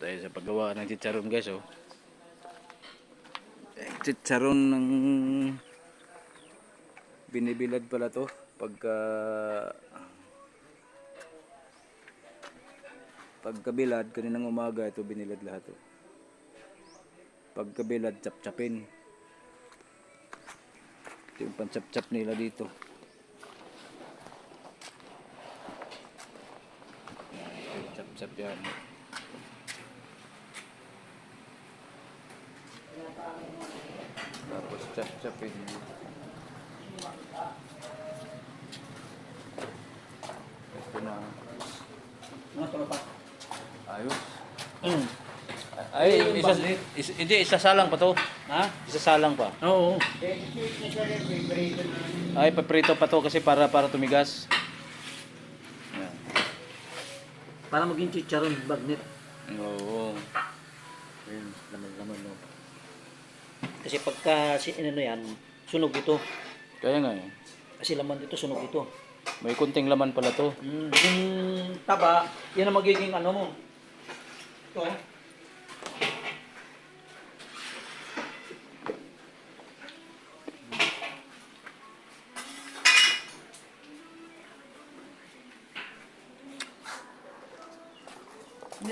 tayo sa paggawa ng chicharon guys, oh. Chicharon ng binibilad pala to pagkabilad kaninang umaga ito binilad lahat, oh. Pagkabilad chap-chapin. Ito yung pan-chap-chap nila dito. Chap-chap yan. Tapos chap-chapin. Ito na. Ayos. Ay, hindi, isasalang pa to. Ha? Isasalang pa. Oo. Ay, paprito pa to kasi para tumigas. Yan. Para maging chicharon, bagnet. Oo. Ayun, laman-laman, no. Kasi pagka ano yan, sunog ito. Kaya nga eh. Kasi laman dito, sunog ito. May kunting laman pala to. Yung taba, yan ang magiging ano mo. Ito,